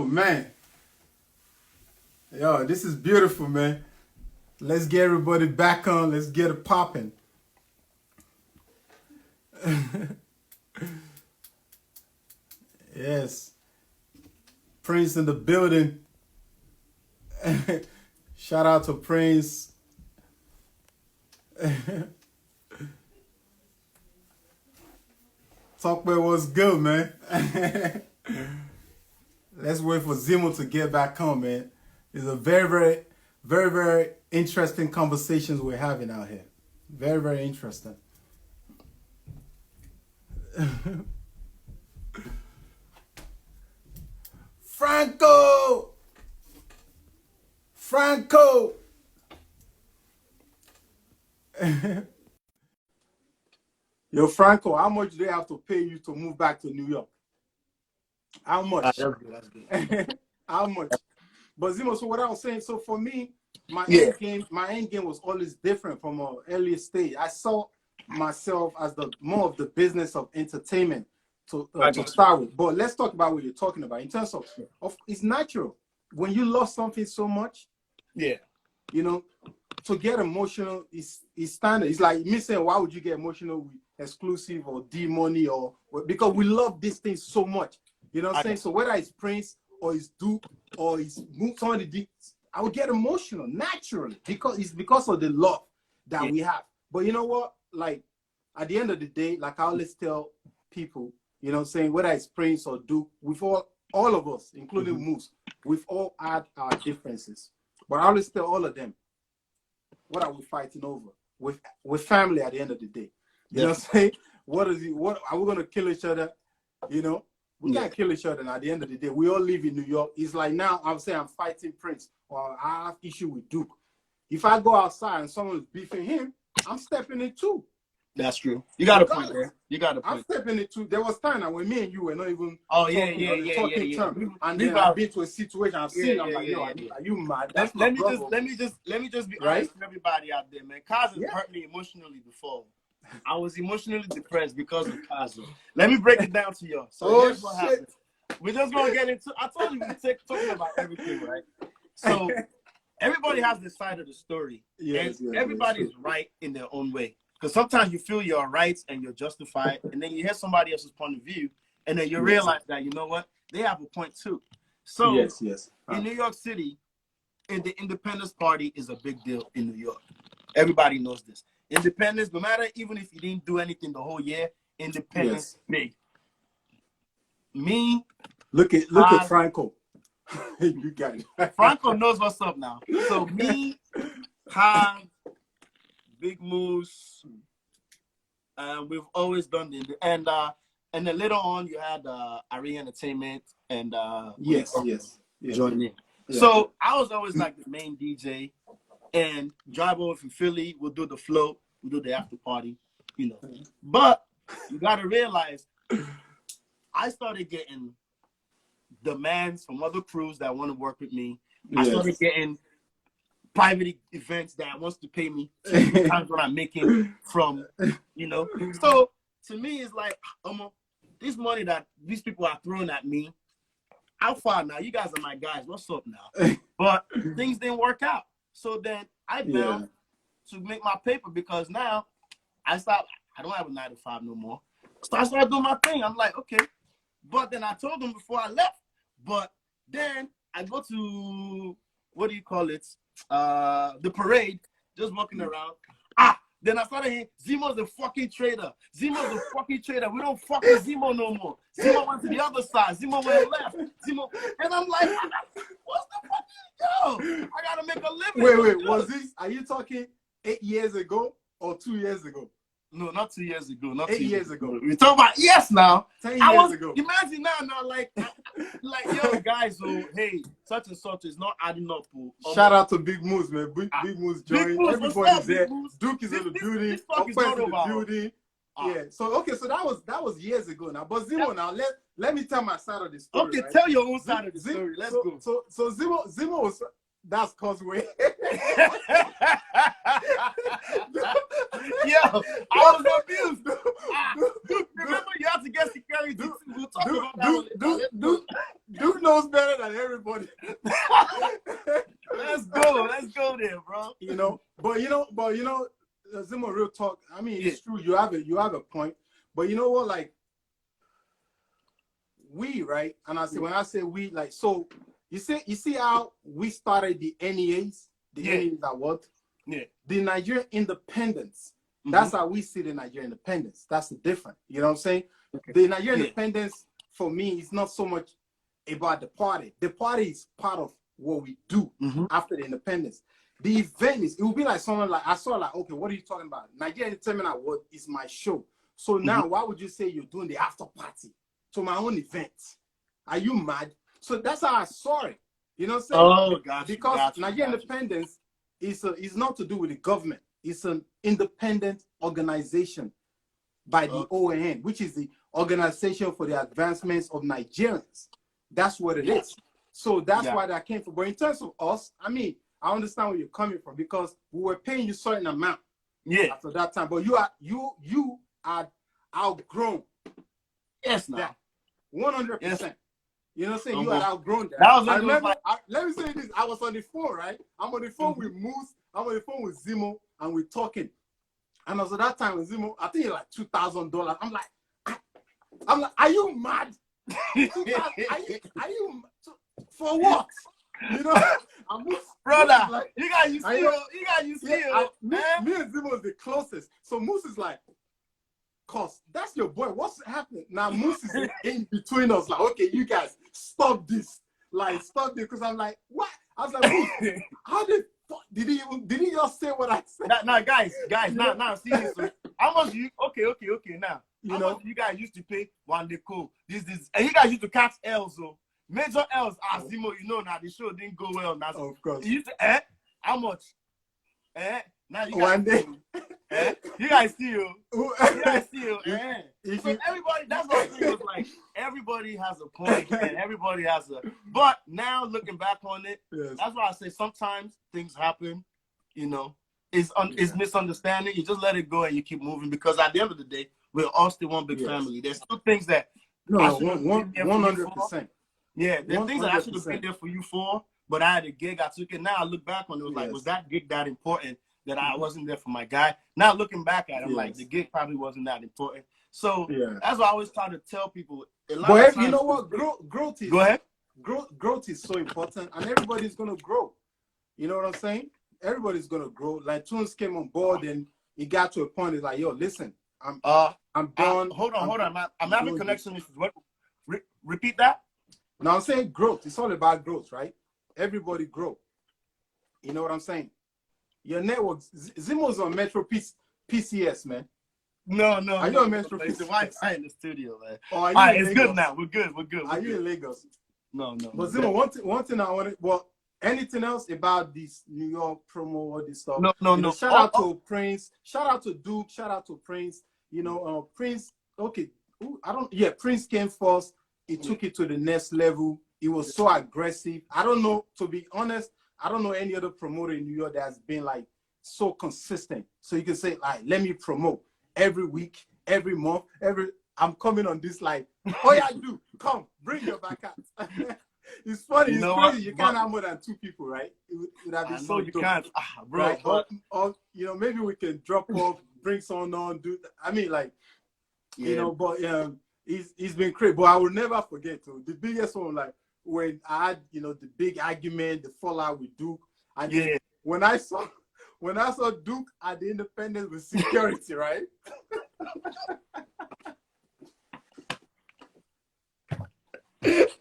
man. Yo, this is beautiful, man. Let's get everybody back on. Let's get it popping. Yes. Prince in the building. Shout out to Prince. Talk about what's good, man. Let's wait for Zimo to get back on, man. It's a very interesting conversations we're having out here. Very interesting. Franco! Yo, Franco, how much do they have to pay you to move back to New York? How much? That's good. How much? But Zimo, so what I was saying, so for me, my end game was always different from an earlier stage. I saw myself as the more of the business of entertainment to start with. But let's talk about what you're talking about in terms of it's natural when you love something so much. Yeah. You know, to get emotional is standard. It's like me saying, why would you get emotional with exclusive or D-Money or because we love this thing so much. You know what I'm saying? So whether it's Prince or it's Duke or it's somebody, I would get emotional naturally because of the love that we have. But you know what? Like at the end of the day, like I always tell people, you know what I'm saying, whether it's Prince or Duke, we've all of us, including Moose, we've all had our differences. But I always tell all of them, what are we fighting over? With family at the end of the day. You know what I'm saying? What are we gonna kill each other? You know? We can't kill each other, and at the end of the day, we all live in New York. It's like now I'm saying I'm fighting Prince or I have issue with Duke. If I go outside and someone's beefing him, I'm stepping in too. That's true. You got a point there. You got a point. I'm stepping in too. There was time when me and you were not even talking term. And then I've been to a situation I've seen. I'm like, yo, are you mad? Let me just be honest with everybody out there, man. Kaz has hurt me emotionally before. I was emotionally depressed because of Kazu. Let me break it down to you. So here's what happened. We're just gonna get into. I told you we're talking about everything, right? So everybody has this side of the story, and everybody's right in their own way. Because sometimes you feel you're right and you're justified, and then you hear somebody else's point of view, and then you realize that you know what, they have a point too. So in New York City, the Independence Party is a big deal in New York. Everybody knows this. Independence, no matter even if you didn't do anything the whole year, independence big. Me, look at Franco. You got it. Franco knows what's up now. So me, Han, Big Moose, we've always done the and then later on you had Ari Entertainment and join in. Yeah. So I was always like the main DJ. And drive over from Philly, we'll do the float, we'll do the after party, you know. But you gotta realize, I started getting demands from other crews that want to work with me. I started getting private events that wants to pay me times what I'm making from, you know. So to me, it's like, this money that these people are throwing at me, how far now? You guys are my guys. What's up now? But things didn't work out. So then I bound to make my paper because now I don't have a 9 to 5 no more. So I started doing my thing. I'm like, okay. But then I told them before I left. But then I go to, what do you call it? The parade, just walking around. Then I started hearing, Zimo's a fucking traitor. Zimo's a fucking traitor. We don't fuck with Zimo no more. Zimo went to the other side. Zimo went left. Zimo. And I'm like, what's the fucking, I gotta make a living. Wait, was this, are you talking 8 years ago or 2 years ago? No, not 2 years ago. Not 8 years ago. We're talking about now. 10 years ago. Imagine now, like yo guys, hey, such and such is not adding up. Shout out to Big Moose, man. Big Moose joined. Everybody's there. Duke is in the building. Is in the building. Yeah. So so that was years ago now. But Zimo, now let me tell my side of the story. Okay, right? tell your own side of the story. Let's go. So Zimo was That's causeway. Yo, I was amused. Dude, remember you have to get security. We'll talk about that. Dude knows better than everybody. Let's go there, bro. But Zimo, real talk. I mean, it's true. You have a point. But you know what? Like, we, right? And when I say we, like, so you see how we started the NEAs? The NEAs are what? Yeah. The Nigerian independence. That's how we see the Nigerian independence. That's the difference. You know what I'm saying? Okay. The Nigerian independence, for me, is not so much about the party. The party is part of what we do after the independence. The event it will be like someone like, I saw like, okay, what are you talking about? Nigerian Entertainment Award is my show. So now, why would you say you're doing the after party to my own event? Are you mad? So that's how I saw it. You know what I'm saying? Oh, gotcha. Because Nigerian independence is not to do with the government. It's an independent organization by the OAN, which is the Organization for the Advancements of Nigerians. That's what it is. So that's why that came from. But in terms of us, I mean, I understand where you're coming from because we were paying you a certain amount. Yeah. After that time, but you are outgrown. Yes, now. 100%. Yes. You know what I'm saying? You had outgrown that. That was I remember. Let me say this. I was on the phone, right? I'm on the phone with Moose. I'm on the phone with Zimo, and we're talking. And also that time with Zimo, I think it's like $2,000. I'm like, are you mad? are you for what? You know, brother, like, you got you still. Me and Zimo is the closest. So Moose is like, cause that's your boy. What's happening now? Moose is in between us. Like, okay, you guys stop this. Like, stop this. Because I'm like, what? I was like, Moose, how did he just say what I said? Now, guys, now, seriously, how much you? Okay, now, how much you guys used to pay one day cool? This, and you guys used to catch L's, so major L's. Zimo, you know, now the show didn't go well. Now, of course, you used to how much? Now you guys one day, you guys still. So everybody, that's what I'm saying. Was like everybody has a point and everybody has a. But now looking back on it, that's why I say sometimes things happen. You know, it's misunderstanding. You just let it go and you keep moving because at the end of the day, we're all still one big family. There's still things that 100%. Yeah, there's things that I should have been there for you for, but I had a gig. I took it. Now I look back on it. Was like, was that gig that important? That I wasn't there for my guy. Now looking back at it, I'm like, the gig probably wasn't that important. So that's why I always try to tell people. But you know what? Growth is. Go ahead. Growth is so important, and everybody's gonna grow. You know what I'm saying? Everybody's gonna grow. Like Tunes came on board, and he got to a point. It's like, yo, listen, I'm done. Hold on. I'm having connection issues. What? Repeat that. Now I'm saying growth. It's all about growth, right? Everybody grow. You know what I'm saying? Your network, Zimo's on Metro PCS, man. No. Are you on Metro PCS? It's the Wi-Fi in the studio, man. Oh, all right, it's good now. We're good. Are you in Lagos? No. But Zimo, one thing I wanted, well, anything else about this New York promo, all this stuff? No. Shout out to Prince. Shout out to Duke. Shout out to Prince. You know, Prince, okay. Prince came first. He took it to the next level. He was so aggressive. I don't know, to be honest, I don't know any other promoter in New York that has been like so consistent. So you can say, like, let me promote every week, every month, I'm coming on this like, oh yeah, do come, bring your back out. It's funny, it's crazy. You can't have more than 2 people, right? It would have been so you dope. can't, bro. Right? Or you know, maybe we can drop off, bring someone on, I mean, like, you know, but he's been crazy. But I will never forget the biggest one, like, when I had, you know, the big argument, the fallout with Duke, and then when I saw Duke at the Independence with security, right?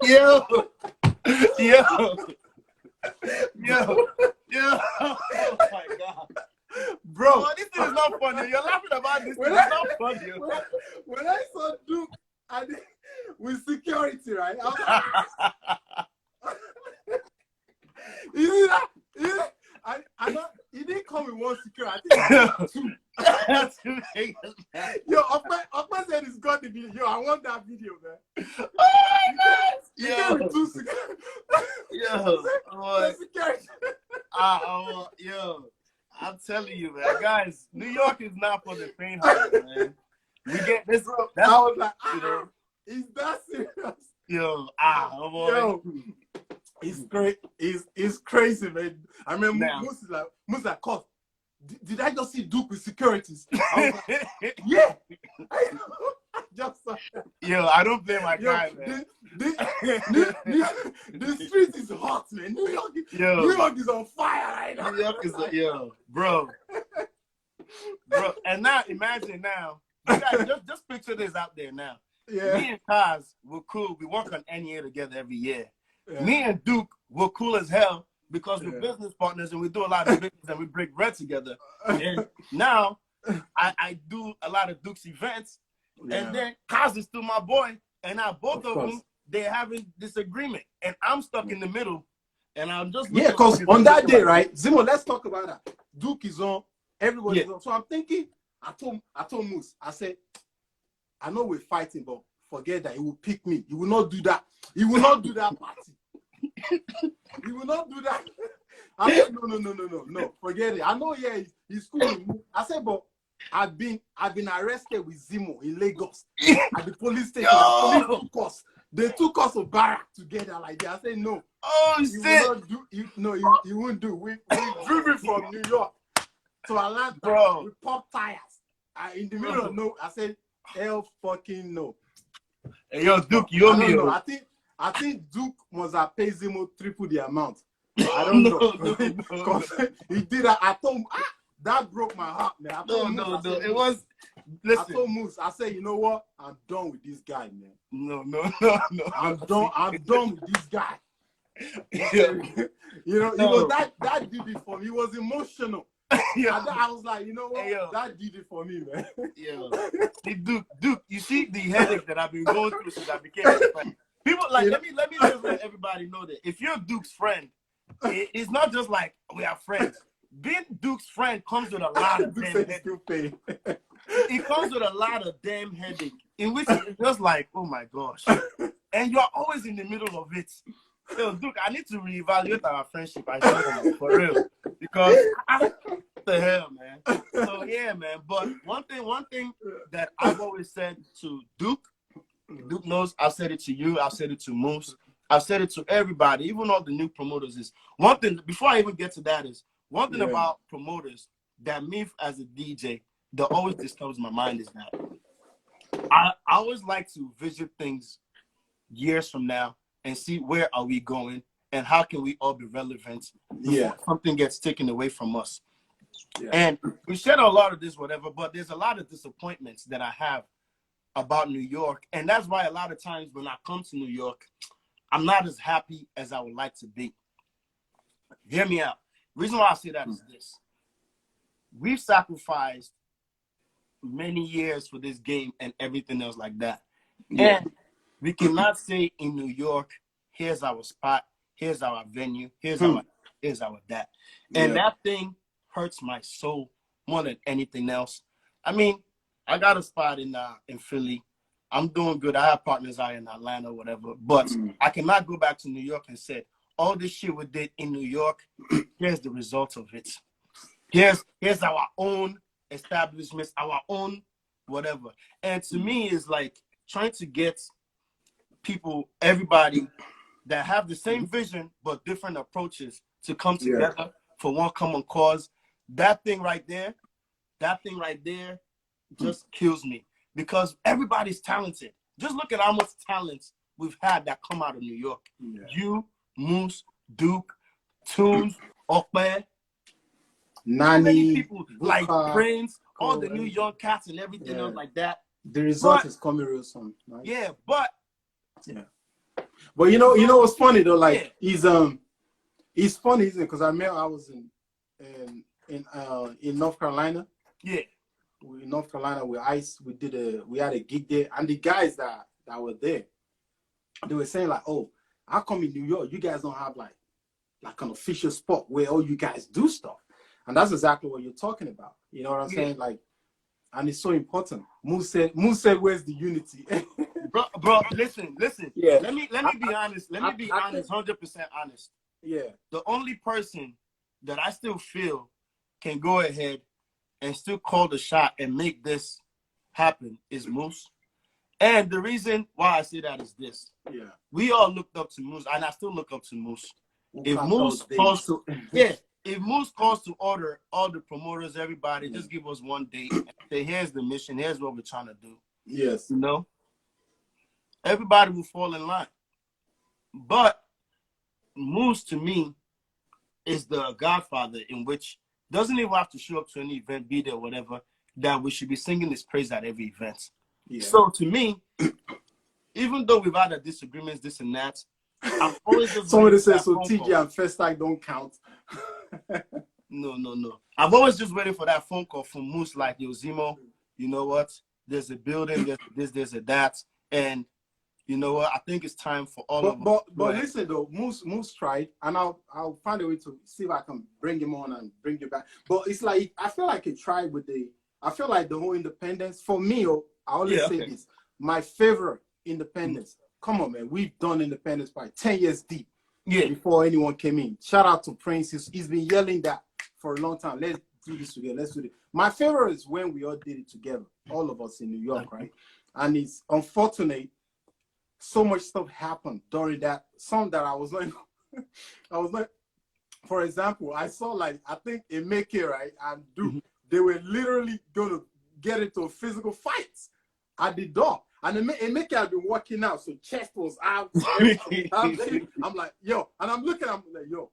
Yo. Oh my God. Bro, oh, this is not funny. You're laughing about this. It's not funny. When I saw Duke with security, right? I was like, I know he didn't come with one security. I think it was 2. Yo, Okpa said he's got the video. Yo, I want that video, man. Oh my God! You came with 2 security. Yo, security. Yo, I'm telling you, man, guys, New York is not for the faint-hearted, man. We get this. That's I was like, you know, is that serious? yo, boy. Yo, it's great. It's crazy, man. I remember Now. Moose like, "Cuz, did I just see Duke with securities?" I was like, yeah. I just saw that. Yo, I don't blame my guy, man. The street is hot, man. New York is on fire right now. New York is bro. And now imagine now, you guys, just picture this out there now. Yeah. Me and Kaz were cool. We work on NEA together every year. Yeah. Me and Duke were cool as hell because we're business partners and we do a lot of business and we break bread together. And now I do a lot of Duke's events, and then Kaz is still my boy, and now both of them, they're having disagreement, and I'm stuck in the middle, and I'm just because on that day, right, Zimo, let's talk about that. Duke is on, everybody is on. So I'm thinking, I told Moose, I said, I know we're fighting, but forget that. He will pick me. He will not do that. He will not do that party. He will not do that. I said, no. Forget it. I know, he's cool. I said, but I've been arrested with Zimo in Lagos at the police station. They took us to barrack together like that. I said, no. Oh, shit. He won't do. We driven from New York to Atlanta. Bro. We pop tires. In the middle of no, I said, hell fucking no. Hey, yo, Duke, you owe me. No, I think Duke must have paid Zimo triple the amount. I don't know. Because he did that. I told him, that broke my heart, man. I told Moose, It was. Listen. I told Moose, I said, you know what? I'm done with this guy, man. No. I'm done with this guy. You know, it was that did it for me. He was emotional. I was like, you know what? Hey, that did it for me, man. Hey, Duke, you see the headache that I've been going through since I became a friend. People like, let me just let everybody know that if you're Duke's friend, it's not just like we are friends. Being Duke's friend comes with a lot of damn headache. It comes with a lot of damn headache, in which it's just like, oh my gosh. And you're always in the middle of it. Yo, Duke, I need to reevaluate our friendship, I swear, for real. Because what the hell, man? So yeah, man. But one thing that I've always said to Duke knows, I've said it to you, I've said it to Moose, I've said it to everybody, even all the new promoters, is one thing, before I even get to that, is one thing about promoters that me as a DJ that always disturbs my mind is that I always like to visit things years from now and see where are we going and how can we all be relevant before something gets taken away from us. And we shared a lot of this, whatever, but there's a lot of disappointments that I have about New York. And that's why a lot of times when I come to New York, I'm not as happy as I would like to be. Hear me out. The reason why I say that is this. We've sacrificed many years for this game and everything else like that. And we cannot say in New York, here's our spot, here's our venue, here's our that. And that thing hurts my soul more than anything else. I mean, I got a spot in Philly. I'm doing good. I have partners out in Atlanta, whatever. But I cannot go back to New York and say, all this shit we did in New York, here's the result of it. Here's our own establishments, our own whatever. And to me, it's like trying to get people, everybody that have the same vision but different approaches to come together for one common cause. That thing right there just kills me because everybody's talented. Just look at how much talent we've had that come out of New York. You, Moose, Duke, Tunes, Okpe, Nani, people like Prince, all the New York cats and everything else like that. The result is coming real soon. Right? Yeah, but you know what's funny though? Like he's funny, isn't it? Because I was in North Carolina. Yeah. In North Carolina with Ice, we had a gig there, and the guys that were there, they were saying like, oh, how come in New York you guys don't have like an official spot where all you guys do stuff? And that's exactly what you're talking about. You know what I'm saying? Like, and it's so important. Moose said, where's the unity? bro, listen. Yeah. Let me be honest. Let me be honest, 100% honest. Yeah. The only person that I still feel can go ahead and still call the shot and make this happen is Moose. And the reason why I say that is this. Yeah. We all looked up to Moose, and I still look up to Moose. If Moose calls to order all the promoters, everybody, just give us one date and say, here's the mission, here's what we're trying to do. Yes. You know? Everybody will fall in line. But Moose, to me, is the godfather in which doesn't even have to show up to any event, be there, whatever, that we should be singing his praise at every event. Yeah. So to me, even though we've had a disagreements, this and that, I'm always just somebody says so TJ and Festac don't count. No. I've always just waiting for that phone call from Moose like, yo, Zimo, you know what? There's a building, there's this, there's a that, and you know what? I think it's time for all of us. But listen though, Moose tried, and I'll find a way to see if I can bring him on and bring you back. But it's like I feel like he tried with I feel like the whole independence for me. I always say this: my favorite independence. Come on, man, we've done independence by 10 years deep. Yeah, before anyone came in. Shout out to Prince. He's been yelling that for a long time. Let's do this together. Let's do it. My favorite is when we all did it together, all of us in New York, right? And it's unfortunate. So much stuff happened during that. Some that I was like, for example, I saw like, I think Emeke, right? And Duke, they were literally going to get into a physical fight at the door. And Emeke had been working out, so chest was out. I'm like, yo, and I'm looking, I'm like, yo,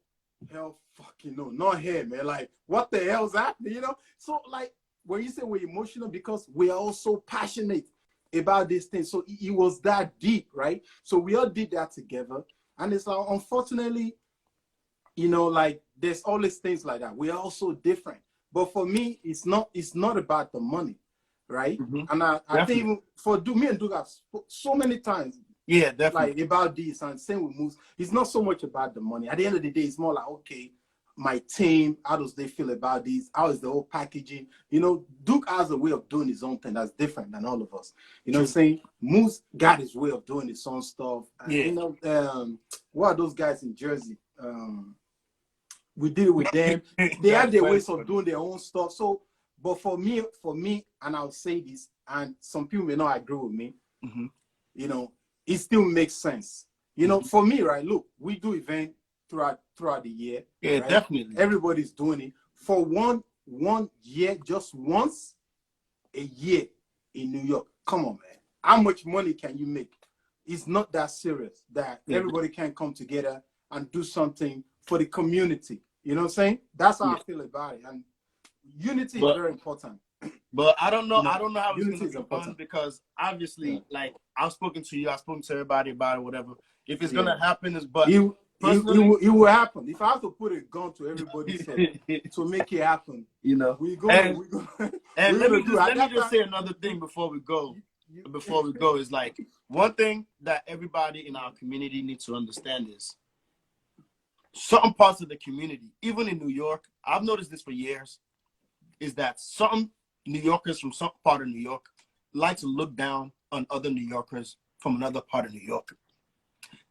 hell fucking no, not here, man. Like, what the hell's happening, you know? So like, when you say we're emotional, because we are all so passionate about this thing. So it was that deep, right? So we all did that together. And it's like, unfortunately, you know, like there's always things like that. We're all so different. But for me, it's not about the money, right? And I think for me and Duke have so many times, definitely, like about this, and same with Moose, it's not so much about the money. At the end of the day, it's more like, okay, my team, how does they feel about this? How is the whole packaging? You know, Duke has a way of doing his own thing that's different than all of us. You know what I'm saying? Moose got his way of doing his own stuff. You know, what are those guys in Jersey? We did it with them. They have their ways of doing their own stuff. So, but for me, and I'll say this, and some people may not agree with me, you know, it still makes sense. You know, for me, right? Look, we do events throughout the year. Yeah, right? Definitely. Everybody's doing it. For one year, just once a year in New York. Come on, man. How much money can you make? It's not that serious that everybody can come together and do something for the community. You know what I'm saying? That's how I feel about it. And unity is very important. But I don't know. I don't know how it's going to be done because obviously, like I've spoken to you, I've spoken to everybody about it, whatever. If it's going to happen, is but it will happen. If I have to put a gun to everybody's head to make it happen, you know, and let me just say another thing before we go. Is like one thing that everybody in our community needs to understand is certain parts of the community, even in New York, I've noticed this for years, is that some New Yorkers from some part of New York like to look down on other New Yorkers from another part of New York.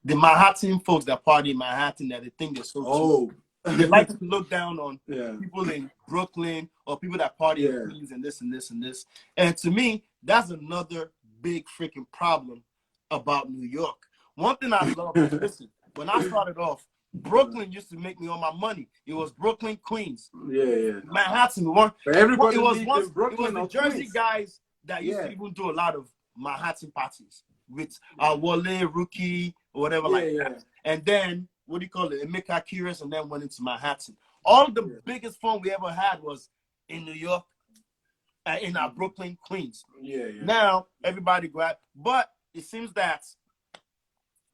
The Manhattan folks that party in Manhattan, that they think they're so they like to look down on people in Brooklyn or people that party in Queens and this and this and this. And to me, that's another big freaking problem about New York. One thing I love is, listen, when I started off, Brooklyn used to make me all my money. It was Brooklyn, Queens. Manhattan. It was the Jersey guys that used to even do a lot of Manhattan parties with Wale, Rookie, or whatever that. And then, what do you call it? Emeka Curious, and then went into Manhattan. All the biggest fun we ever had was in New York, in our Brooklyn, Queens. Now, everybody grab. But it seems that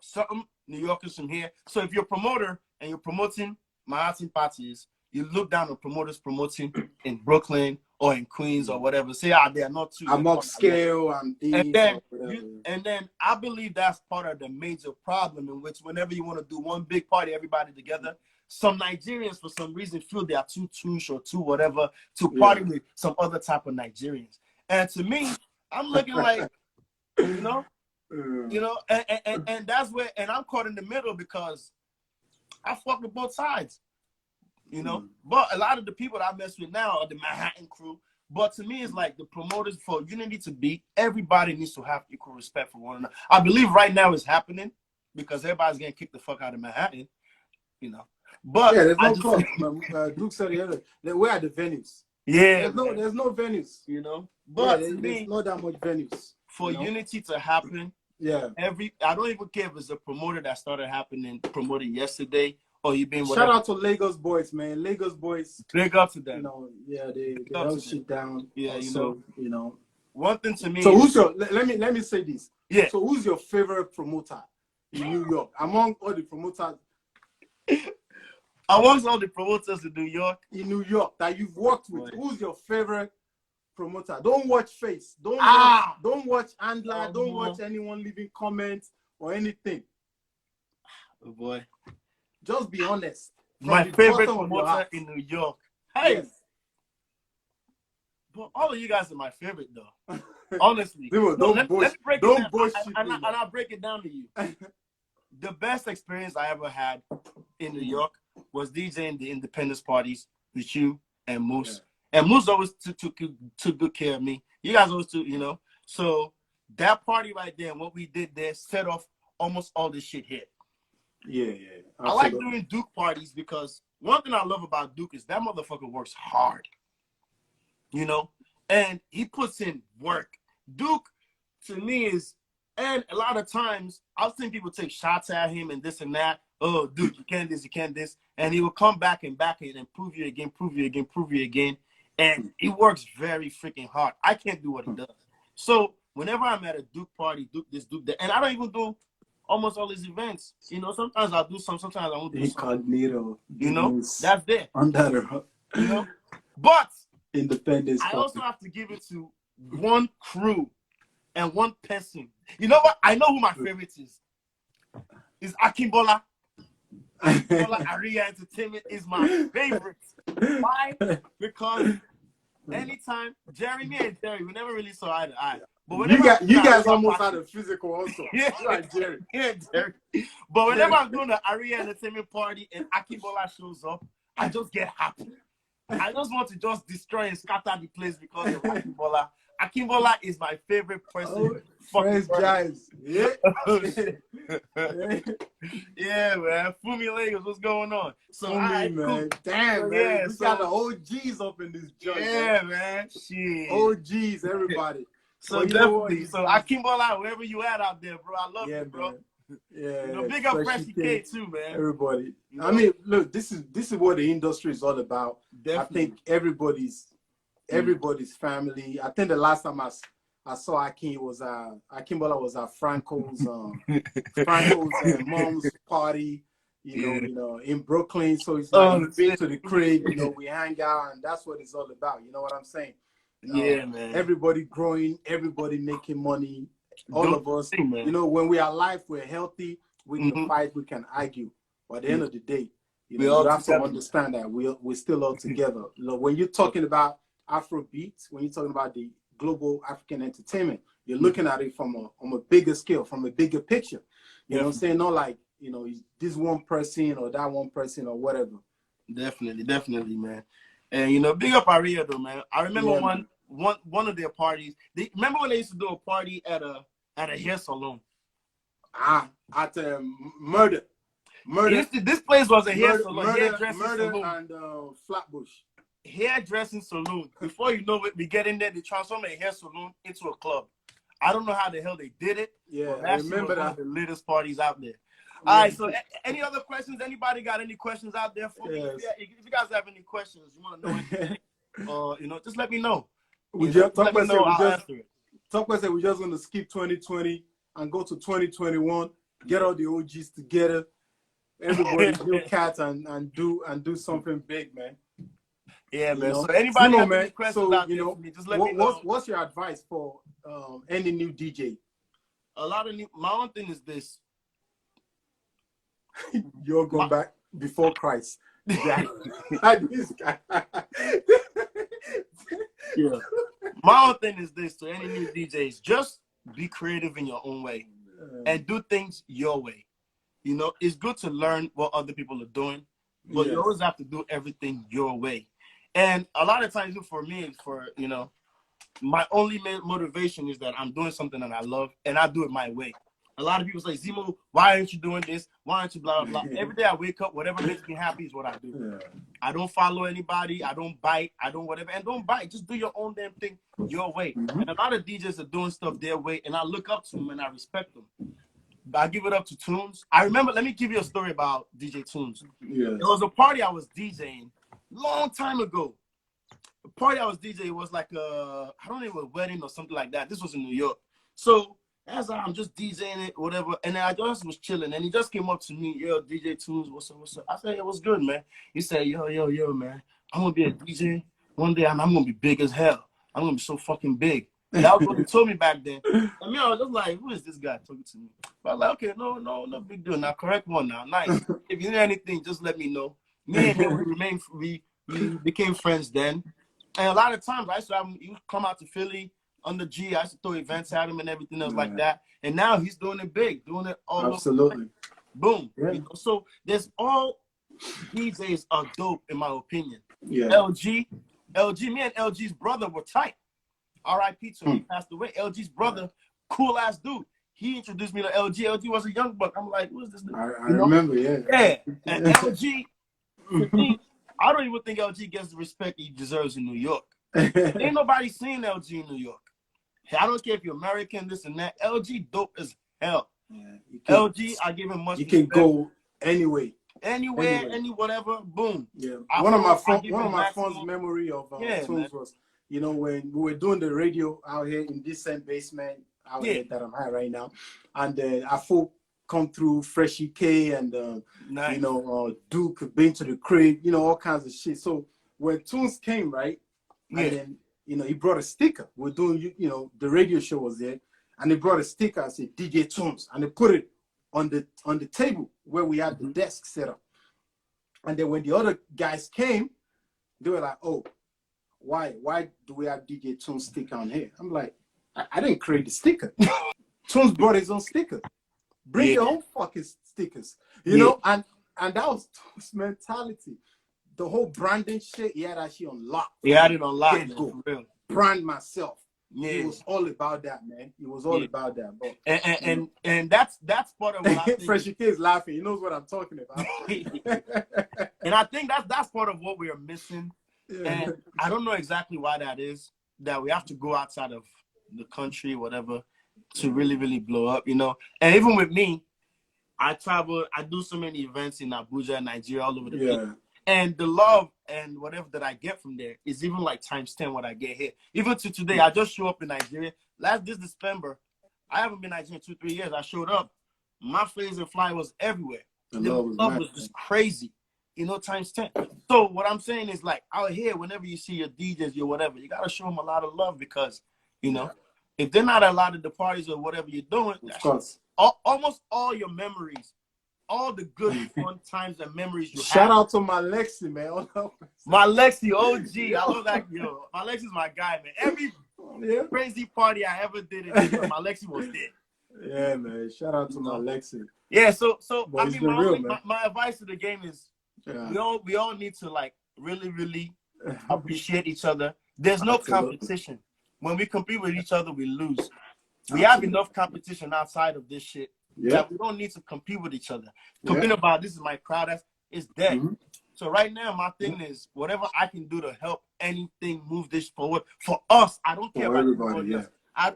some New Yorkers from here. So if you're a promoter and you're promoting Manhattan parties, you look down on promoters promoting in Brooklyn or in Queens or whatever. Say, they are not too. I'm upscale and then I believe that's part of the major problem in which whenever you want to do one big party, everybody together, some Nigerians for some reason feel they are too touche or too whatever to party with some other type of Nigerians. And to me, I'm looking like, you know, and that's where, and I'm caught in the middle because I fuck with both sides. you know. But a lot of the people that I mess with now are the Manhattan crew. But to me, it's like the promoters, for unity to be, everybody needs to have equal respect for one another. I believe right now it's happening because everybody's getting kicked the fuck out of Manhattan, you know. But yeah, there's no club. Duke said the other. We're at the venues. Yeah, there's no venues, you know. But to there's me, not that much venues for unity to happen. Yeah. I don't even care if it's a promoter that started happening, promoted yesterday, or you been whatever. Shout out to Lagos boys, man. Lagos boys. Big up to them. You know, yeah, they held shit down. Yeah, also, you know. One thing to me. So who's your? Let me say this. Yeah. So who's your favorite promoter in New York among all the promoters? Amongst all the promoters in New York. In New York that you've worked with, who's your favorite promoter? Don't watch face. Don't watch Andler. Don't watch anyone leaving comments or anything. Oh boy. Just be honest. My favorite promoter in New York. Hey. Yes. But all of you guys are my favorite though. Honestly. Zimo, let me break it down. And I'll break it down to you. The best experience I ever had in New York was DJing the independence parties with you and Moose. Yeah. And Moose always took good care of me. You guys always took, you know. So that party right there and what we did there set off almost all this shit here. Yeah. Absolutely. I like doing Duke parties because one thing I love about Duke is that motherfucker works hard. You know? And he puts in work. Duke, to me, is, and a lot of times, I've seen people take shots at him and this and that. Oh, Duke, you can't this, you can't this. And he will come back and prove you again. And he works very freaking hard. I can't do what he does. So whenever I'm at a Duke party, Duke this, Duke that, and I don't even do almost all his events. You know, sometimes I'll do some, sometimes I won't do some. Incognito. You know, that's there. Under you know, but independence. I also have to give it to one crew and one person. You know what? I know who my favorite is. It's Akimbola. Akimbola Aria Entertainment is my favorite. Why? Because anytime me and Jerry, we never really saw eye to eye. But you guys almost had a physical also. Yeah, like Jerry. Yeah, Jerry. But whenever I'm doing the Aria Entertainment party and Akimbola shows up, I just get happy. I just want to just destroy and scatter the place because of Akimbola. Akimbola is my favorite person. Fresh guys. Yeah. Yeah, man. Fumi Lagos, what's going on? So, Fumi, man. Cool. Damn, so, man. Yeah, we got the OGs up in this joint. Yeah, man. Shit. OGs, everybody. So, definitely. So, Akimbola, wherever you at out there, bro, I love you, bro. Man. Yeah, you know, big up Freshy K too, man. Everybody. You know? I mean, look, this is what the industry is all about. Definitely. I think everybody's family. I think the last time I saw Akimbola was at Franco's mom's party, you know, in Brooklyn. So it's like been to the crib, you know, we hang out, and that's what it's all about. You know what I'm saying? Yeah, man. Everybody growing, everybody making money. All of us, you know, when we are alive, we're healthy, we can fight, we can argue. But at the end of the day, you have to understand that we're still all together. You know, when you're talking about Afrobeat, when you're talking about the global African entertainment, you're looking at it from a bigger scale, from a bigger picture. You know what I'm saying? Not like, you know, this one person or that one person or whatever. Definitely, man. And, you know, big up Aria, though, man. I remember one of their parties. Remember when they used to do a party at a hair salon? At Murder. This place was a hair salon. Murder and Flatbush. Hairdressing saloon. Before you know it, we get in there, they transform a hair salon into a club. I don't know how the hell they did it. Yeah, I remember that. One of the latest parties out there. Yeah. All right, so any other questions? Anybody got any questions out there for me? If you guys have any questions, you want to know anything, you know, just let me know. We just talk about we're just going to skip 2020 and go to 2021. Get all the OGs together. Everybody do cats and do something big, man. Yeah, man. So anybody have any questions out there for me, just let me know. What's your advice for any new DJ? My own thing is this. You're going back before Christ. Yeah. This guy. Yeah. My own thing is this to any new DJs: just be creative in your own way and do things your way. You know, it's good to learn what other people are doing, but you always have to do everything your way. And a lot of times, for me, my only motivation is that I'm doing something that I love, and I do it my way. A lot of people say, Zimo, why aren't you doing this? Why aren't you blah, blah, blah? Every day I wake up, whatever makes me happy is what I do. Yeah. I don't follow anybody. I don't bite. I don't whatever. And don't bite. Just do your own damn thing your way. And a lot of DJs are doing stuff their way, and I look up to them and I respect them. But I give it up to Tunes. I remember, let me give you a story about DJ Tunes. Yeah. It was a party I was DJing long time ago. The party I was DJing was like a wedding or something like that. This was in New York. So as I'm just DJing it, whatever, and then I just was chilling, and he just came up to me, yo, DJ Tunes, what's up? I said, it was good, man. He said, yo, man, I'm gonna be a DJ one day, and I'm gonna be big as hell. I'm gonna be so fucking big. And that was what he told me back then. I mean, I was just like, who is this guy talking to me? But I was like, okay, no big deal. Now, correct one now. Nice. If you need anything, just let me know. Me and him, we became friends then. And a lot of times, I used to have him, he would come out to Philly on the G. I used to throw events at him and everything else like that. And now he's doing it big, doing it all Absolutely. Boom. Yeah. You know? So there's all DJs are dope, in my opinion. Yeah. LG, me and LG's brother were tight. R.I.P. to him. He passed away. LG's brother, cool ass dude. He introduced me to LG. LG was a young buck. I'm like, who is this dude? I remember, yeah. Yeah. And LG, to me, I don't even think LG gets the respect he deserves in New York. Ain't nobody seen LG in New York. I don't care if you're American, this and that. LG dope as hell. Yeah, LG, I give him much respect. You can go anywhere, any whatever. Boom. Yeah. One of my fond memory of Tunes was, you know, when we were doing the radio out here in this same basement out here that I'm at right now, and our folk come through, Freshie K and nice. You know, Duke been to the crib, you know, all kinds of shit. So when Tunes came, right, and then, you know, he brought a sticker. We're doing, you know, the radio show was there, and they brought a sticker and said DJ Tunes, and they put it on the table where we had the desk set up. And then when the other guys came, they were like, oh, why do we have DJ Tunes sticker on here? I'm like, I didn't create the sticker. Tunes brought his own sticker. Bring your own fucking stickers. You know, and that was Tunes' mentality. The whole branding shit, he had that shit on lock. He had it on lock, man, for real. Brand myself. Yeah. He was all about that, man. He was all about that, bro. And that's part of what I think. Freshie K is laughing. He knows what I'm talking about. And I think that's part of what we are missing. Yeah. And I don't know exactly why that is, that we have to go outside of the country, whatever, to really, really blow up, you know. And even with me, I travel, I do so many events in Abuja, Nigeria, all over the place. And the love and whatever that I get from there is even like times 10 what I get here. Even to today, I just show up in Nigeria. This December, I haven't been in Nigeria in 2-3 years. I showed up. My face and fly was everywhere. The love was just crazy. You know, times 10. So what I'm saying is, like, out here, whenever you see your DJs, your whatever, you got to show them a lot of love because, you know, if they're not allowed at the parties or whatever you're doing, almost all your memories, all the good fun times and memories you Shout out to my Lexi, man. My Lexi, OG. I love that, yo. My Lexi's my guy, man. Every crazy party I ever did, my Lexi was there. Yeah, man. Shout out to my Lexi. Yeah, so I mean, my advice to the game is, we all need to, like, really, really appreciate each other. There's no competition. When we compete with each other, we lose. We have enough competition outside of this shit that we don't need to compete with each other. Competing about this is my crowd, it's dead. So right now, my thing is whatever I can do to help anything move this forward for us. I don't care about everybody. I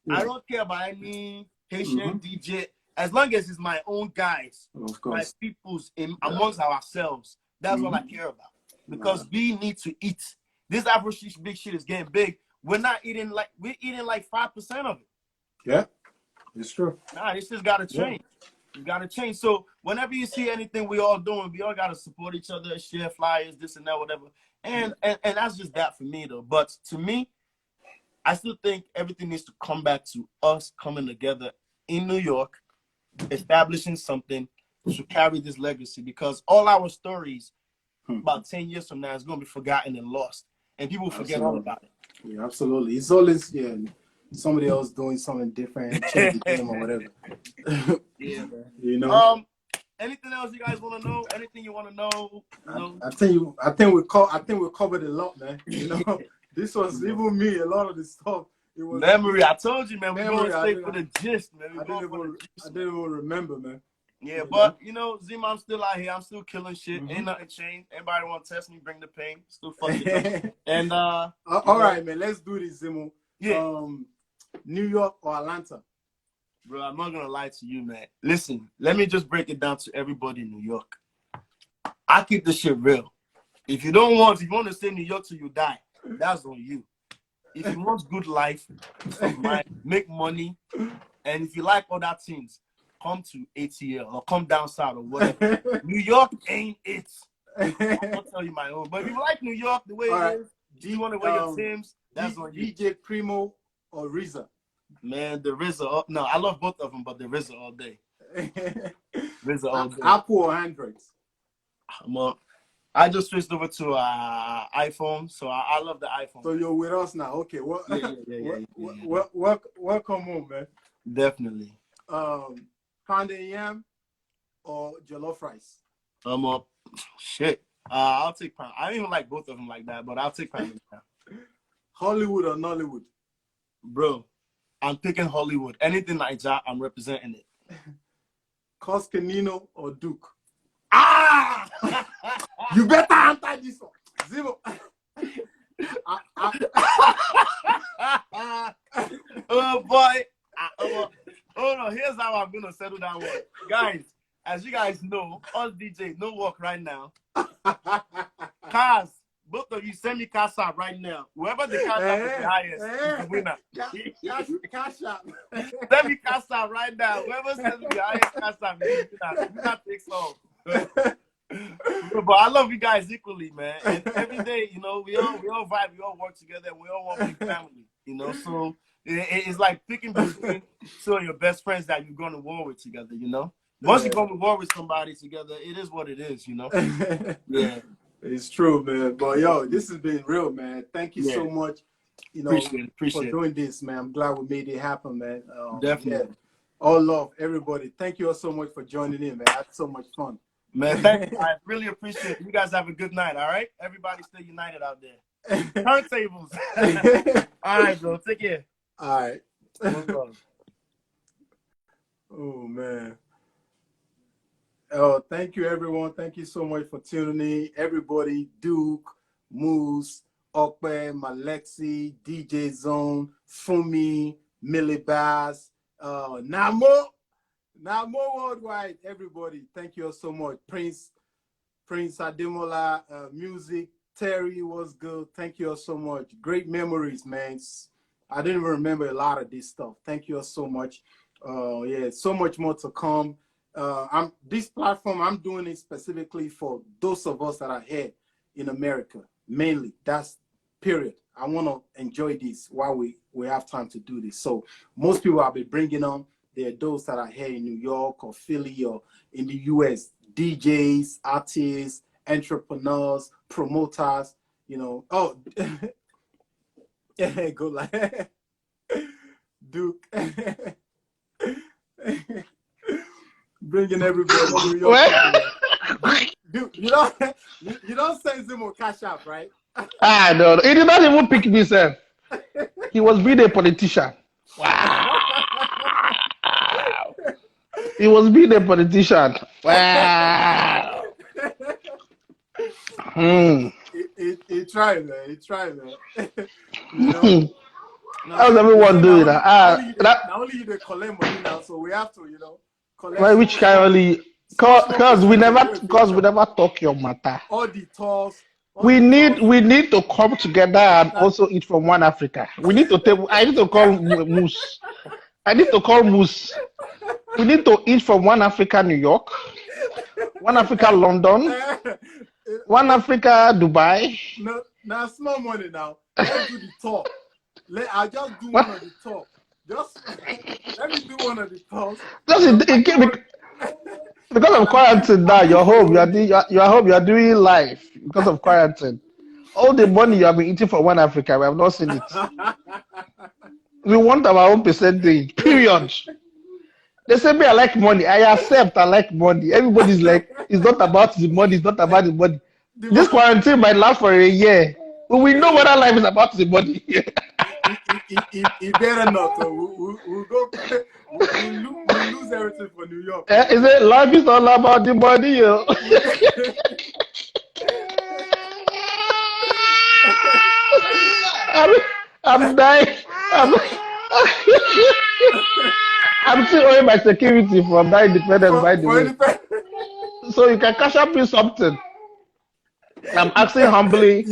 don't care about any Haitian DJ. As long as it's my own guys, my peoples amongst ourselves, that's all I care about. Because we need to eat. This Afro big shit is getting big. We're eating like 5% of it. Yeah, it's true. Nah, this just gotta change. You gotta change. So whenever you see anything we all doing, we all gotta support each other, share flyers, this and that, whatever. And that's just that for me though. But to me, I still think everything needs to come back to us coming together in New York, establishing something to carry this legacy, because all our stories about 10 years from now is going to be forgotten and lost, and people forget all about it. Yeah, absolutely. It's always somebody else doing something different, change the game or whatever. Yeah, man. You know. anything else you guys want to know? Anything you want to know? I think we covered a lot, man. You know, this was even me. A lot of the stuff. It was memory. I told you, man. We're memory. going straight for the gist, man. I didn't even remember, man. Yeah, but you know, Zimo, I'm still out here. I'm still killing shit. Ain't nothing changed. Anybody want to test me? Bring the pain. Still fucking up. And all right, man. Let's do this, Zimo. Yeah. New York or Atlanta? Bro, I'm not gonna lie to you, man. Listen, let me just break it down to everybody in New York. I keep this shit real. If you want to stay in New York till you die, that's on you. If you want good life, make money, and if you like other things, come to ATL or come down south or whatever. New York ain't it. I'll tell you my own. But if you like New York the way it is, do you want to wear your Timbs? That's on you. DJ Primo or RZA? Man, the RZA. No, I love both of them, but the RZA all day. RZA all day. Apple or Android? I just switched over to iPhone, so I love the iPhone. So you're with us now, okay? Welcome home, man. Definitely. Pounded yam or jollof rice? Shit. I'll take pound. I don't even like both of them like that, but I'll take pounded yam. Hollywood or Nollywood? Bro, I'm picking Hollywood. Anything like that, I'm representing it. Coscanino or Duke? Ah! You better answer this one. Zimo. Oh boy. Oh no, here's how I'm gonna settle that one. Guys, as you guys know, us DJ no work right now. Cars, both of you send me cash app right now. Whoever the cash app is the highest is the winner. Cash app. Send me cash app right now. Whoever sends me the highest cash app is the winner. Winner takes all. But I love you guys equally, man. And every day, you know, we all vibe, we all work together, we all want to be family, you know. So it's like picking between two of your best friends that you're going to war with together, you know. Once you go to war with somebody together, it is what it is, you know. Yeah, it's true, man. But yo, this has been real, man. Thank you so much, you know, for doing this, man. I'm glad we made it happen, man. Definitely. Yeah. All love, everybody. Thank you all so much for joining in, man. I had so much fun. Man, thank you. I really appreciate it. You guys have a good night, all right? Everybody stay united out there. Turntables. All right, bro. Take care. All right. Oh, man. Oh, thank you, everyone. Thank you so much for tuning in. Everybody, Duke, Moose, Okwe, Malexi, DJ Zone, Fumi, Millie Bass, Namo Worldwide, everybody. Thank you all so much. Prince Ademola, Music, Terry was good. Thank you all so much. Great memories, man. I didn't even remember a lot of this stuff. Thank you all so much. Yeah, so much more to come. This platform, I'm doing it specifically for those of us that are here in America, mainly. That's period. I want to enjoy this while we have time to do this. So most people I'll be bringing on, there are those that are here in New York or Philly or in the US, DJs, artists, entrepreneurs, promoters, you know. Oh, yeah, go like Duke. Bringing everybody to New York. Dude, you don't send Zimo cash app, right? No, he did not even pick me, sir. He was being a politician. Wow. He was being a politician. Wow. He tried, man. He tried, man. You know? How's everyone doing? Not only you they collect money now, so we have to, you know. Well, which kind only? Cause we never talk your matter. All the talks. We need to come together and also eat from one Africa. We need to take. I need to call Moose. I need to call Moose. We need to eat from one Africa, New York, one Africa, London, one Africa, Dubai. No, now small money now. Let's do the talk. I'll just do one of the talk. Just let me do one of the talks. Because of quarantine now, you're home. You're home. You're doing live because of quarantine. All the money you have been eating from one Africa, we have not seen it. We want our own percentage. Period. They say me, I like money. I accept I like money. Everybody's like, it's not about the money, it's not about the money. This quarantine might last for a year. But we know whether life is about the money. He better not. We'll go. We'll lose everything for New York. Is it life is all about the money? Yo. I'm dying. I'm still owing my security from that independence, by the way. So you can cash up me something. I'm asking humbly.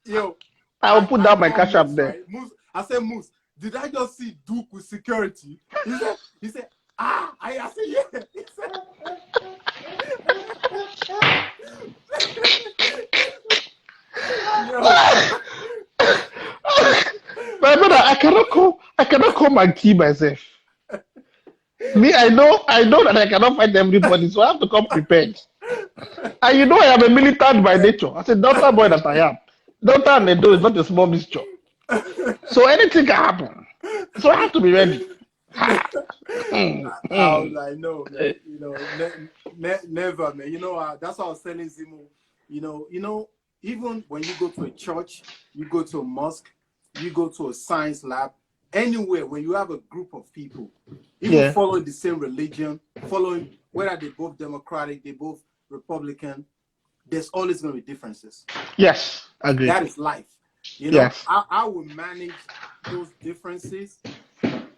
Yo. I will put down my cash up there. Right? Moose, I said, Moose, did I just see Duke with security? He said, I said, yeah. He said, My brother, I cannot come and kill myself. Me, I know that I cannot fight everybody, so I have to come prepared. And you know I am a militant by nature. I said, Delta boy that I am. Delta and Edo is not a small mixture. So anything can happen. So I have to be ready. I was like, no, man, never, man. That's what I was telling Zimo. Even when you go to a church, you go to a mosque, you go to a science lab, anywhere when you have a group of people, even following the same religion, following whether they're both Democratic, they're both Republican, there's always going to be differences. Yes, I agree. That is life. Yes. I will manage those differences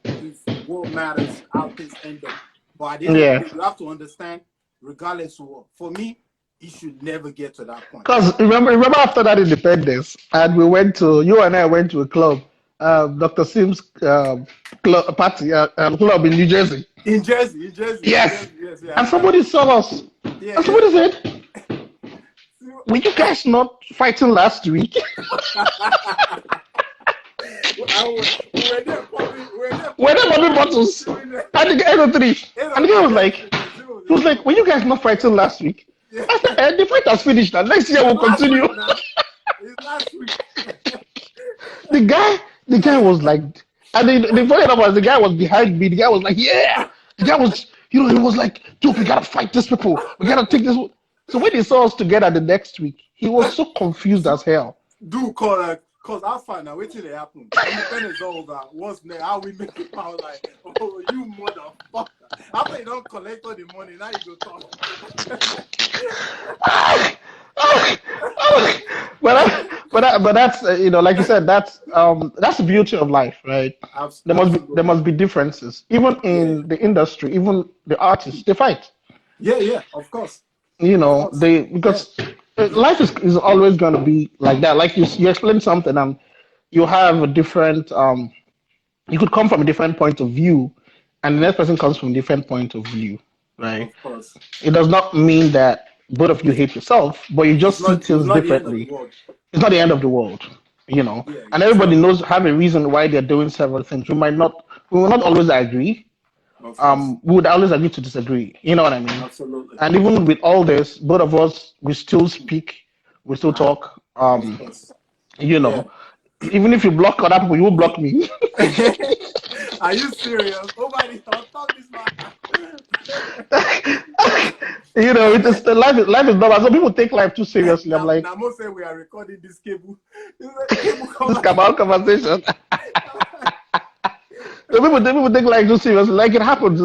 if what matters, how things end up. But at the end of the day, you have to understand, regardless of what, for me, it should never get to that point. Because remember after that independence, and you and I went to a club, Dr. Sim's club party, club in New Jersey. In Jersey. Yes. Yes. And somebody saw us. Yeah, and somebody said, were you guys not fighting last week? We're there popping bottles. And the guy And the guy was like, were you guys not fighting last week? Yeah. I said, the fight has finished now. Next year we'll continue. It's last week. The guy was like, and the funny thing was the guy was behind me. The guy was like, yeah. The guy was, he was like, dude, we gotta fight these people. We gotta take this. So when he saw us together the next week, he was so confused as hell. Dude, cause I find out waiting to happen. Independence over. What's next? How we make it out? Like, oh, you motherfucker! After you don't collect all the money, now you go talk. But that's like you said, that's the beauty of life, right? Absolutely. There must be differences, even in the industry, even the artists they fight. Yeah, of course. Because life is always going to be like that. Like you explained something, and you have a different you could come from a different point of view, and the next person comes from a different point of view, right? Of course. It does not mean that both of you hate yourself, but you just see things differently. It's not the end of the world, and everybody have a reason why they're doing several things. We will not always agree. We would always agree to disagree. You know what I mean? Absolutely. And even with all this, both of us, we still speak, we still talk. Even if you block other people, you will block me. Are you serious? Nobody thought this man. It's the life is normal. So people take life too seriously. I'm like, Namo say we are recording this cable. This Kabal conversation. So people take life too seriously. Like it happens.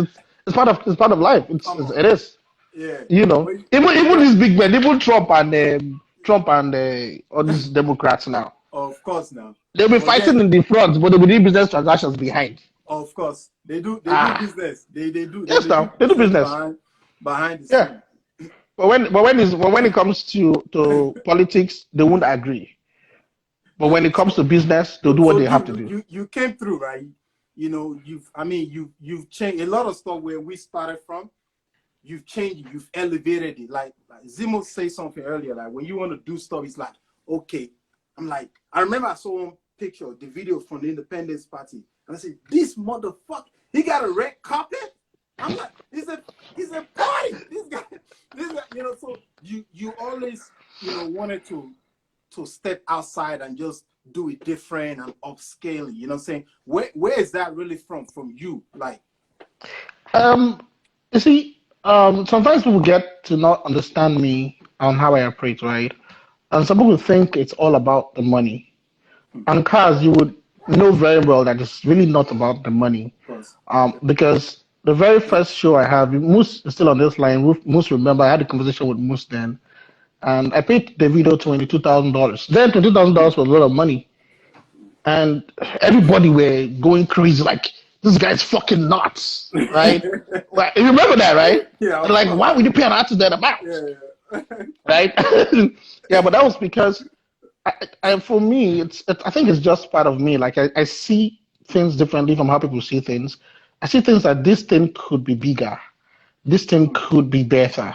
It's part of life. It is. Yeah. Even these big men, even Trump and all these Democrats now. Of course now. They'll be fighting in the front, but they'll be doing business transactions behind. Of course. They do business. They do business. Behind the scene. But when it comes to politics, they won't agree. But when it comes to business, they'll do what they have to do. You came through, right? You've changed a lot of stuff where we started from. You've changed it, you've elevated it. Like Zimo said something earlier, like when you want to do stuff, it's like, okay. I'm like, I remember I saw one picture, the video from the Independence Party, and I said, this motherfucker, he got a red carpet? I'm like, he's a party. This guy, so you always, wanted to step outside and just do it different and upscale, you know what I'm saying? Where is that really from you? Like, You see, sometimes people get to not understand me on how I operate, right? And some people think it's all about the money. And cars, you would know very well that it's really not about the money. Of course. Because the very first show I have, Moose is still on this line. Moose, remember, I had a conversation with Moose then, and I paid the video $22,000. Then $22,000 was a lot of money, and everybody were going crazy, like this guy's fucking nuts, right? Right? You remember that, right? Yeah. And like, why would you pay an artist that amount, Yeah. right? Yeah, but that was because, for me, I think it's just part of me. Like I see things differently from how people see things. I see things that this thing could be bigger, this thing could be better,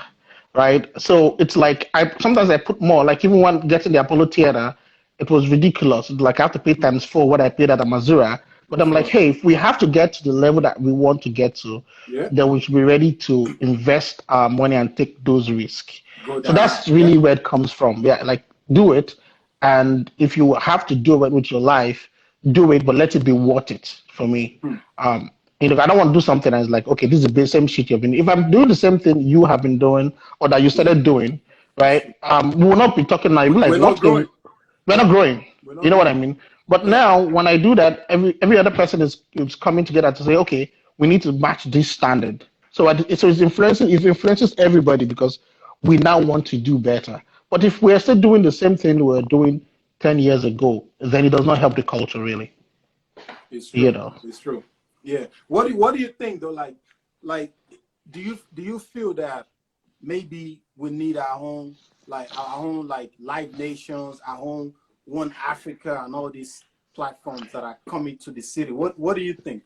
right? So it's like sometimes I put more. Like even when getting the Apollo Theater, it was ridiculous. Like I have to pay times four what I paid at the Mazura. But I'm like, hey, if we have to get to the level that we want to get to, Yeah. then we should be ready to invest our money and take those risks. Go So down. that's really where it comes from. Yeah, like do it, and if you have to do it with your life, do it, but let it be worth it for me. I don't want to do something that's like, okay, this is the same shit you've been. If I'm doing the same thing you have been doing or that you started doing, right? We will not be talking now. You'll be like, We're not growing. we're not growing. We're not You know what I growing. mean? But now when I do that, every other person is coming together to say, okay, we need to match this standard. So it influences everybody because we now want to do better. But if we're still doing the same thing we were doing 10 years ago, then it does not help the culture really. It's true. You know. It's true. Yeah. What do you think though? Like, do you feel that maybe we need our own like Live Nations, our own One Africa, and all these platforms that are coming to the city? What do you think?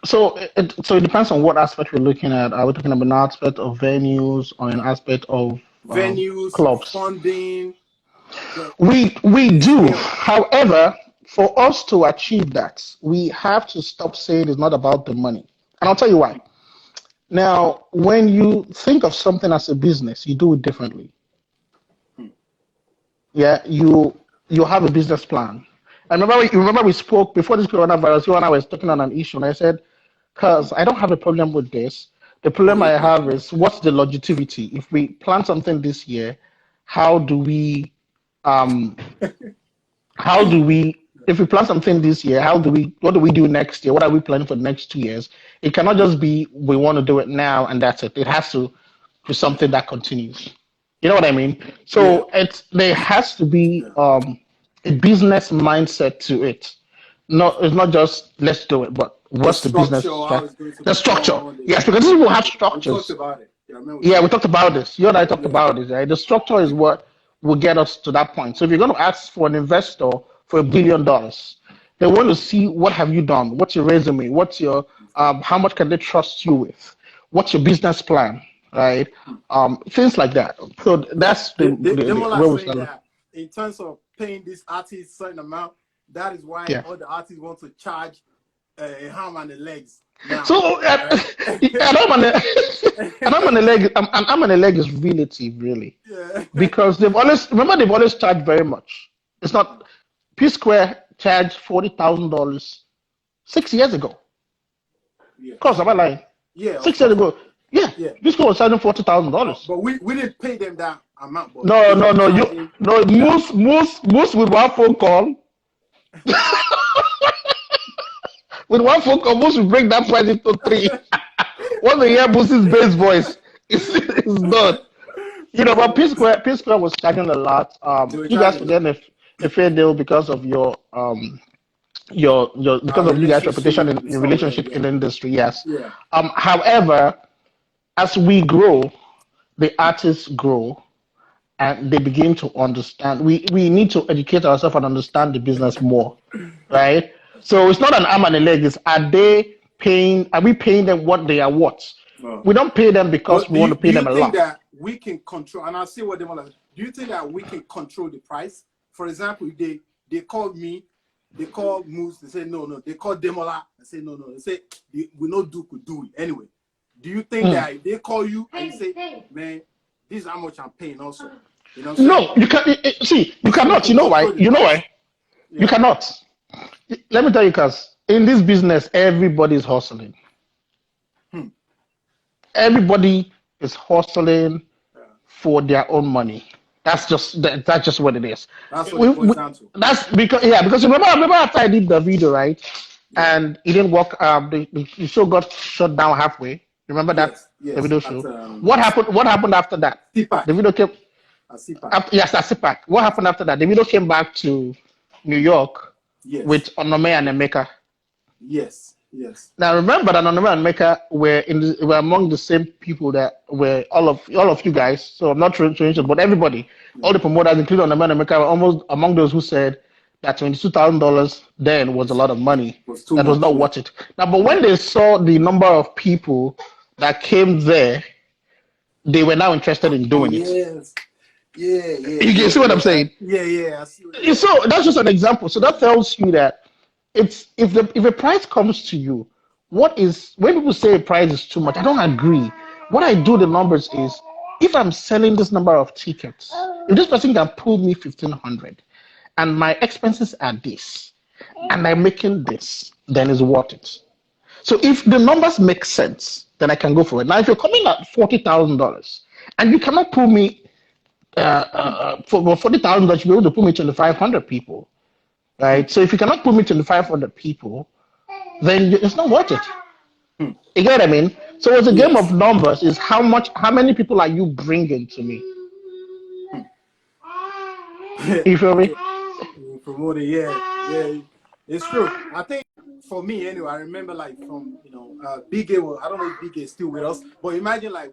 So it depends on what aspect we're looking at. Are we talking about an aspect of venues or an aspect of Venues, clubs? funding. We The do. scale. However, for us to achieve that, we have to stop saying it's not about the money. And I'll tell you why. Now, when you think of something as a business, you do it differently. Yeah, you have a business plan. I remember we spoke before this coronavirus. You and I was talking on an issue, and I said, "Cause I don't have a problem with this. The problem I have is what's the longevity? If we plan something this year, how do we um how do we if we plan something this year, what do we do next year? What are we planning for the next 2 years? It cannot just be we want to do it now and that's it. It has to be something that continues. You know what I mean? So there has to be a business mindset to it. No, it's not just let's do it, but The what's the business structure, how it's going to the be structure? done. Yes, because this will have We talked structures. about it. Yeah, I remember Yeah, we talked about this. You and I talked yeah. about this, right? The structure is what will get us to that point. So if you're going to ask for an investor for $1 billion, they want to see what have you done, what's your resume, what's your how much can they trust you with, what's your business plan, right? Things like that. So that's They more like where we saying stand. that in terms of paying this artist certain amount, that is why Yeah. all the artists want to charge a arm and the legs now. So right? and I'm on the leg. I'm on the leg is relative, really, Yeah. because they've always charged very much. It's not P Square charged $40,000 6 years ago. Yeah. Of course, am I lying? Yeah. 6 years ago, yeah, Yeah. P Square was charging $40,000. But we didn't pay them that amount. But No, they no, were no. charging Most with one phone call. With one phone call, most will break that price into three. Once they hear Moose's bass voice, it's done. You know, but P Square was charging a lot. They were You guys were charging getting a fair deal because of your because of you guys' reputation relationship in and your stuff like relationship that. in the industry. Yes. Yeah. However, as we grow, the artists grow and they begin to understand. We need to educate ourselves and understand the business more, right? So it's not an arm and a leg. It's are we paying them what they are worth? Well, We don't pay them because but we want to do pay you them a think lot. that we can control? And I see what they want to. Do you think that we can control the price? For example, if they called me, they call Moose, they say no. They call Demola, they say no. They say we no do could do it anyway. Do you think that if they call you and you say, man, this is how much I'm paying also? You know what I'm saying? No, you can see you You cannot. can You know why? control the You know price. why? Yeah. You cannot. Let me tell you, cause in this business, everybody's hustling. everybody is hustling for their own money. That's just what it is. That's what it boils down to. That's because remember after I did the video, right? And it didn't work. The show got shut down halfway. Remember that the video show? What happened? What happened after that? CPAC. The video came. Yes, that's CPAC. What happened after that? The video came back to New York with Onome and Emeka. Yes, yes. Now remember that Onome and Emeka were among the same people that were all of you guys. So I'm not trying to, but everybody, all the promoters, including Onome and Emeka, were almost among those who said that $22,000 then was a lot of money. Was not worth it. Now, but when they saw the number of people that came there, they were now interested in doing it. Yeah. You can see what I'm saying? Yeah. I see what so that's just an example. So that tells you that it's if a price comes to you, when people say a price is too much, I don't agree. What I do the numbers is if I'm selling this number of tickets, if this person can pull me 1,500 and my expenses are this and I'm making this, then it's worth it. So if the numbers make sense, then I can go for it. Now if you're coming at $40,000 and you cannot pull me for $40,000, you'll be able to pull me 2,500 people, right? So if you cannot pull me 2,500 people, then it's not worth it. You get what I mean? So it's a game of numbers. Is how many people are you bringing to me? You feel me? Promoting, yeah, it's true. I think for me anyway, I remember like from Big A. Well, I don't know if Big A is still with us, but imagine like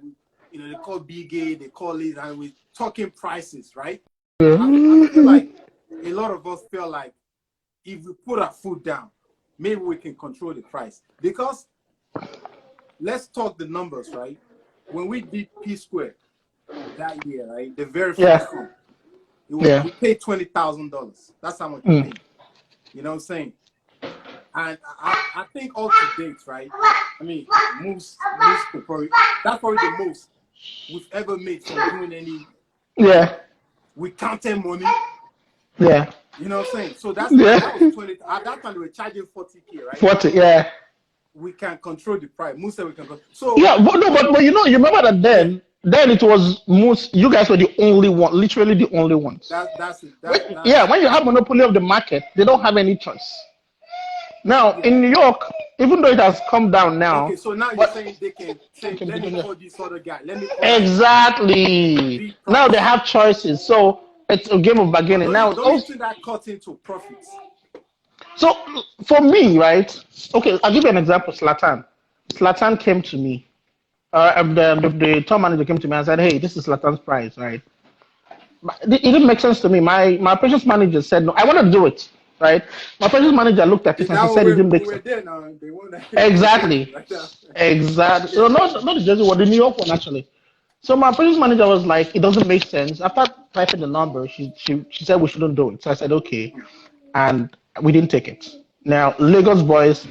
they call Big A, they call it, and we're talking prices, right? I feel like a lot of us feel like if we put our foot down, maybe we can control the price. Because let's talk the numbers, right? When we did P Square that year, right? The very first one, we paid $20,000. That's how much we paid. You know what I'm saying? And I think all to date, right? I mean, Moose could probably, that's probably the most we've ever made from doing any. Yeah. We counted money. Yeah. You know what I'm saying? So that was 20. At that time, they were charging 40K, right? 40, yeah. We can control the price. Moose said we can control. So yeah, but you remember that then it was Moose. You guys were the only one, literally the only ones. That's it. When you have monopoly of the market, they don't have any choice. Now in New York, even though it has come down now. Okay, so now you're saying they can say, let me call this other guy. Let me call exactly. Now they have choices. So it's a game of bargaining. Now don't you think that cuts into profits? So for me, right? Okay, I'll give you an example. Zlatan came to me. The tour manager came to me and said, "Hey, this is Zlatan's price, right?" It didn't make sense to me. My operations manager said, "No, I want to do it." Right? My operations manager looked at it and he said it didn't make sense. Exactly. Exactly. So not the Jersey one, the New York one actually. So my operations manager was like, "It doesn't make sense." After typing the number, she said we shouldn't do it. So I said, "Okay," and we didn't take it. Now Lagos boys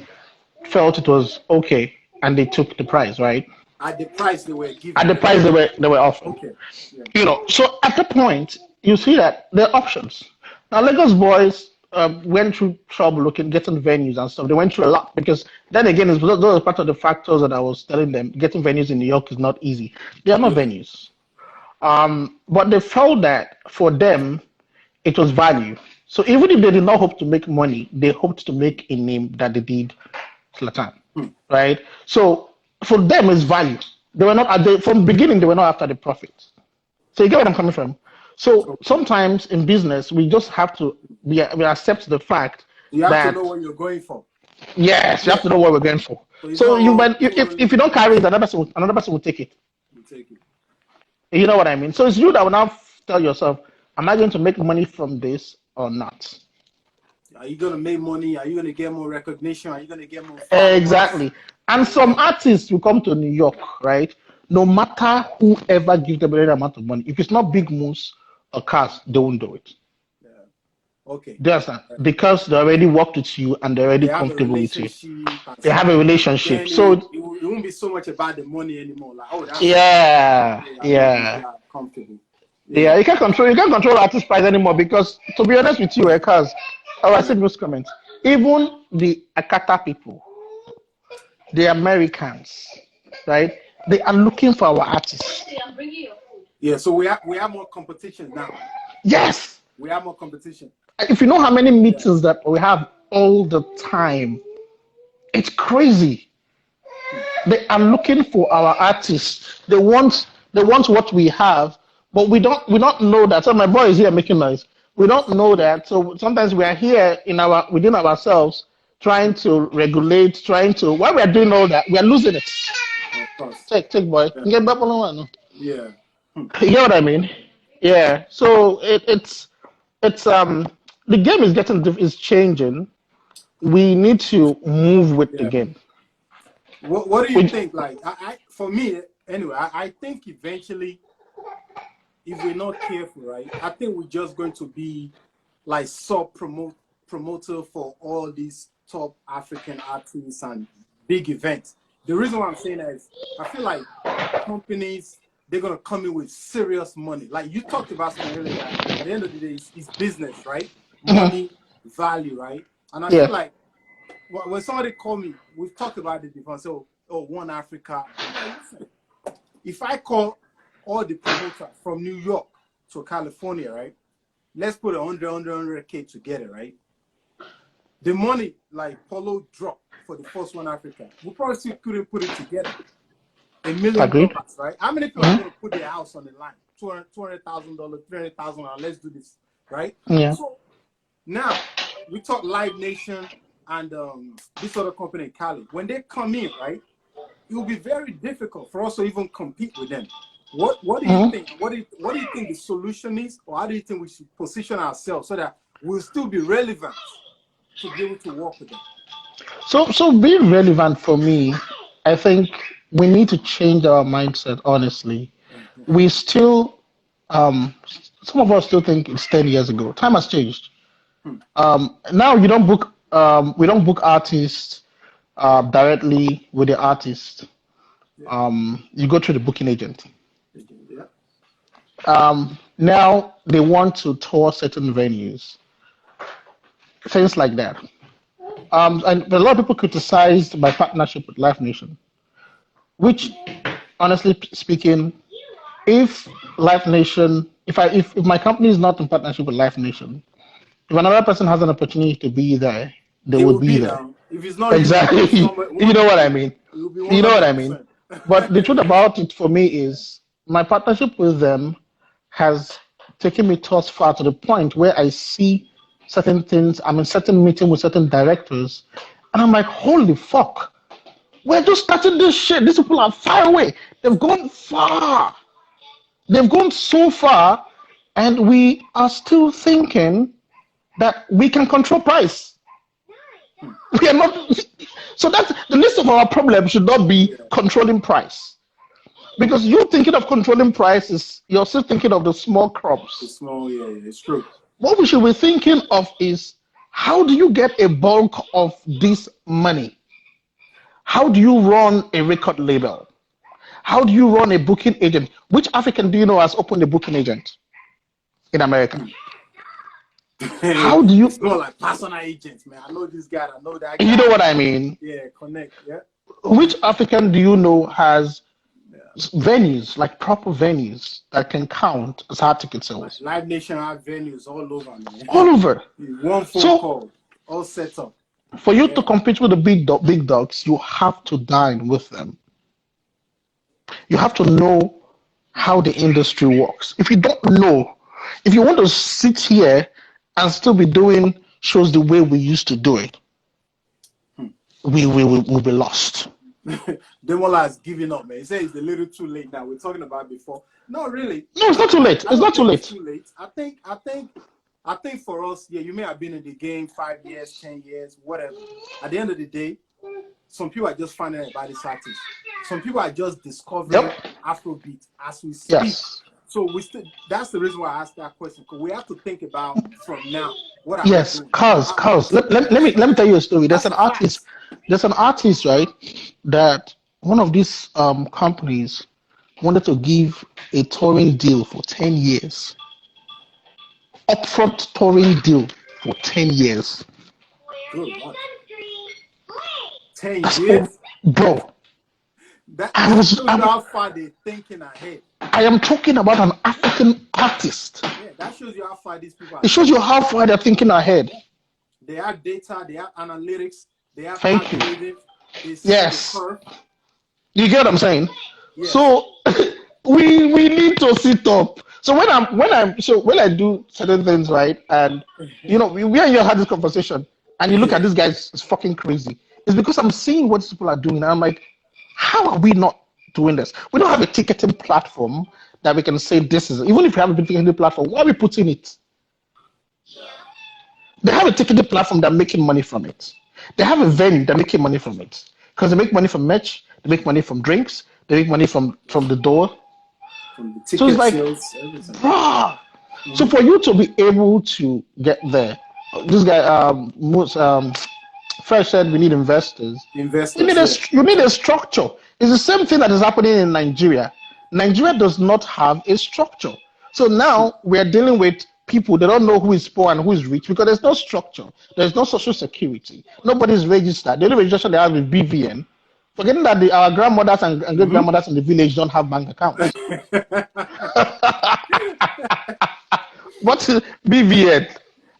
felt it was okay, and they took the prize, right? At the price they were giving. At the price they were offering. Okay. Yeah. So at the point you see that there are options. Now Lagos boys went through trouble getting venues and stuff. They went through a lot because then again, those are part of the factors that I was telling them. Getting venues in New York is not easy. There are no venues, but they felt that for them it was value. So even if they did not hope to make money, they hoped to make a name that they did Zlatan, right? So for them, it's value. They were not from the beginning. They were not after the profit. So you get what I'm coming from. So sometimes in business, we just have to we accept the fact you have to know what you're going for. Yes, you have to know what we're going for. So if you don't carry it, another person will take it. You know what I mean? So it's you that will now tell yourself, am I going to make money from this or not? Are you going to make money? Are you going to get more recognition? Are you going to get more followers? Exactly. And some artists will come to New York, right? No matter whoever gives them a amount of money, if it's not Big Moose or Cars, they won't do it. Yeah. Okay. Do you understand? Because they already worked with you and they're already comfortable with you. They have a relationship. So it won't be so much about the money anymore. Like, oh, that's comfortable. Yeah, you can't control artist price anymore because, to be honest with you, Cars, I said most comments. Even the Akata people, the Americans, right? They are looking for our artists. Yeah, so we have more competition now. Yes. We have more competition. If you know how many meetings that we have all the time, it's crazy. They are looking for our artists. They want what we have, but we don't know that. So my boy is here making noise. We don't know that. So sometimes we are here within ourselves trying to regulate, while we are doing all that, we are losing it. Of course. Take boy. Yeah. Yeah. You get what I mean? Yeah. So it's the game is changing. We need to move with the game. What do you think? Like, for me, anyway, I think eventually, if we're not careful, right, I think we're just going to be like promoter for all these top African artists and big events. The reason why I'm saying that is I feel like companies, they're gonna come in with serious money. Like you talked about something earlier. At the end of the day, it's business, right? Money, value, right? And I feel like when somebody called me, we've talked about it before. So, One Africa. Listen, if I call all the promoters from New York to California, right? Let's put 100K together, right? The money like Polo dropped for the first One Africa, we probably still couldn't put it together. $1 million, right? How many people are going to put their house on the line? $200,000, $300,000. Let's do this, right? Yeah. So now we talk Live Nation and this other company in Cali. When they come in, right, it will be very difficult for us to even compete with them. What do you think? What do you think the solution is, or how do you think we should position ourselves so that we'll still be relevant to be able to work with them? So being relevant for me, I think we need to change our mindset. Honestly, we still some of us still think it's 10 years ago. Time has changed. Now you don't book we don't book artists directly with the artist. You go through the booking agent. Now they want to tour certain venues, things like that. And a lot of people criticized my partnership with Live Nation, which, honestly speaking, if Live Nation, if my company is not in partnership with Live Nation, if another person has an opportunity to be there, they would be there. If it's not exactly, you know what I mean. You know what I mean. But the truth about it for me is my partnership with them has taken me thus far to the point where I see certain things. I'm in certain meeting with certain directors, and I'm like, holy fuck, we're just starting this shit. These people are far away. They've gone far. They've gone so far, and we are still thinking that we can control price. We are not. So that's the list of our problems should not be controlling price. Because you're thinking of controlling prices, you're still thinking of the small crops. The small, it's true. What we should be thinking of is how do you get a bulk of this money? How do you run a record label? How do you run a booking agent? Which African do you know has opened a booking agent in America? How do you? It's not like personal agents, man. I know this guy. I know that guy. You know what I mean? Yeah, connect. Yeah. Which African do you know has venues, like proper venues that can count as hard ticket sales? Live Nation have venues all over, man. All over. One phone call, all set up. For you to compete with the big dogs, you have to dine with them. You have to know how the industry works. If you don't know, if you want to sit here and still be doing shows the way we used to do it, we will be lost. Demola has given up, man. He said it's a little too late now. We're talking about before. No, really. No, it's not too late. It's not too late. It's too late. I think for us, you may have been in the game 5 years, 10 years, whatever. At the end of the day, some people are just finding out about this artist. Some people are just discovering Afrobeat as we speak. Yes. So that's the reason why I asked that question, because we have to think about from now what are we doing. Cause let me tell you a story. There's an artist, right, that one of these companies wanted to give a touring deal for 10 years. Upfront touring deal for 10 years. Good Lord. 10 years? Bro. That shows shows you how far they're thinking ahead. I am talking about an African artist. Yeah, that shows you how far these people are. It shows you how far they're thinking ahead. They have data, they have analytics, they have Thank you. Yes. You get what I'm saying? Yes. So we need to sit up. So when I do certain things, right, and we and you had this conversation, and you look at this guy, it's fucking crazy. It's because I'm seeing what people are doing, and I'm like, how are we not doing this? We don't have a ticketing platform that we can say this is. Even if we have a ticketing platform, why are we putting it? They have a ticketing platform that making money from it. They have a venue that making money from it because they make money from merch, they make money from drinks, they make money from the door. From the ticket sales, everything. So for you to be able to get there, this guy Fresh said we need investors. You need a structure. It's the same thing that is happening in Nigeria. Nigeria does not have a structure. So now we are dealing with people, they don't know who is poor and who is rich because there's no structure. There's no social security. Nobody's registered. The only registration they have is BVN. Forgetting that our grandmothers and great-grandmothers in the village don't have bank accounts. What's BVN?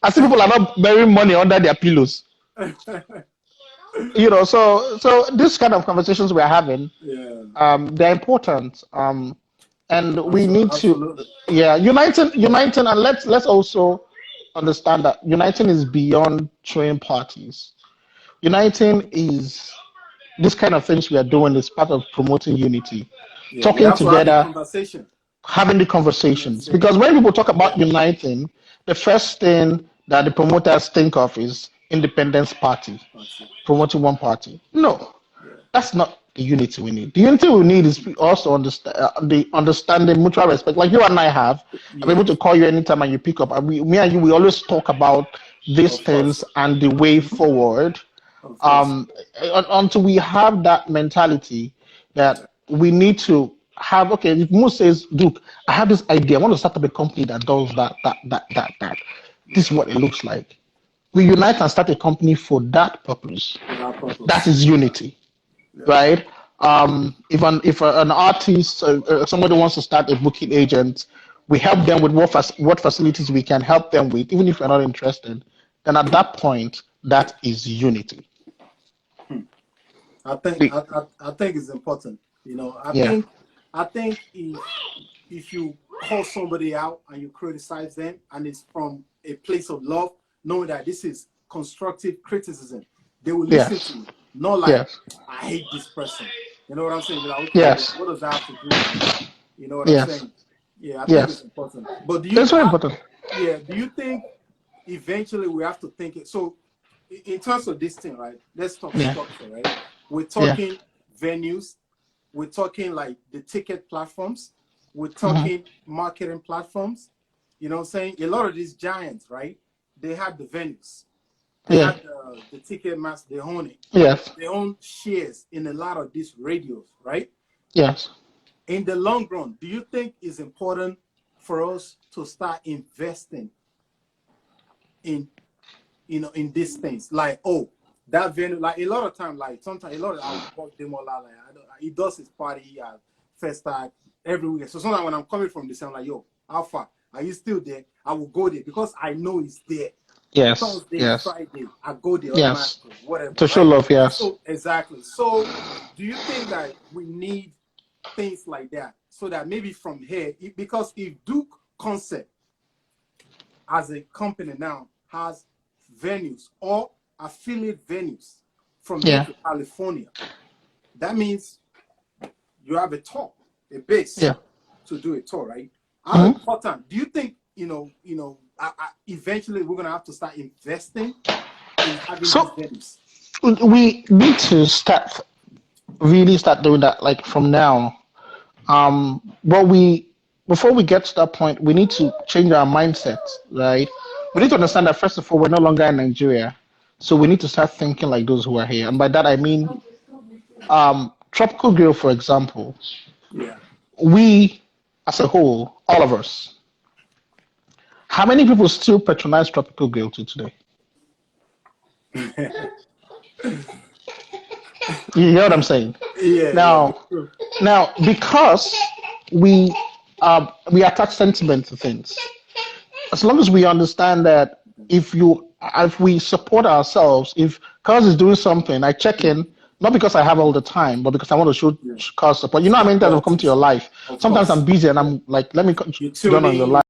I see people are not burying money under their pillows. So this kind of conversations we're having, they're important. And we need to, uniting, and let's also understand that uniting is beyond throwing parties. Uniting is this kind of things we are doing is part of promoting unity, talking together, having the conversations. Because when people talk about uniting, the first thing that the promoters think of is independence party, promoting one party. No, that's not the unity we need. The unity we need is also the understanding, mutual respect. Like you and I have, I'm able to call you anytime and you pick up. And me and you, we always talk about these things and the way forward. Until we have that mentality that we need to have. Okay, if Mo says, "Duke, I have this idea. I want to start up a company that does that. This is what it looks like." We unite and start a company for that purpose. That is unity, right? If an artist, somebody wants to start a booking agent, we help them with what facilities we can help them with, even if we're not interested. Then at that point, that is unity. I think it's important. I think if you call somebody out and you criticize them, and it's from a place of love, knowing that this is constructive criticism, they will listen to you. Not like I hate this person. You know what I'm saying? Like, okay, what does that have to do with me? You know what I'm saying? Yeah, I think it's important. But it's very important. Yeah. Do you think eventually we have to think it? So in terms of this thing, right? Let's talk structure, right? We're talking venues. We're talking like the ticket platforms. We're talking marketing platforms. You know what I'm saying? A lot of these giants, right? They have the venues. They have the ticket master. They own it. Yes. They own shares in a lot of these radios, right? Yes. In the long run, do you think it's important for us to start investing in these things? Like, that venue, like a lot of times, like sometimes a lot of our demo like he does his party at Festa every week. So sometimes when I'm coming from this, I'm like, yo, how far? Are you still there? I will go there because I know it's there. Yes. Thursday, Friday, I go there. Yes. Whatever. To show love, yes. So, exactly. So do you think that we need things like that so that maybe from here, because if Duke Concept as a company now has venues or affiliate venues from here to California, that means you have a tour, a base to do a tour, right? How important do you think, eventually we're gonna have to start investing in having these venues? We need to really start doing that, like from now. Before we get to that point, we need to change our mindset, right? We need to understand that first of all, we're no longer in Nigeria, so we need to start thinking like those who are here. And by that I mean, Tropical Grill, for example. Yeah. We, as a whole, all of us. How many people still patronize Tropical Grill to today? You hear what I'm saying? Yeah, Now, yeah. now because we attach sentiment to things. As long as we understand that if we support ourselves, if Cause is doing something, I check in, not because I have all the time, but because I want to show Cause support. You know how many times I've come to your life. Of Sometimes course. I'm busy and I'm like, let me You join tune on your in, life.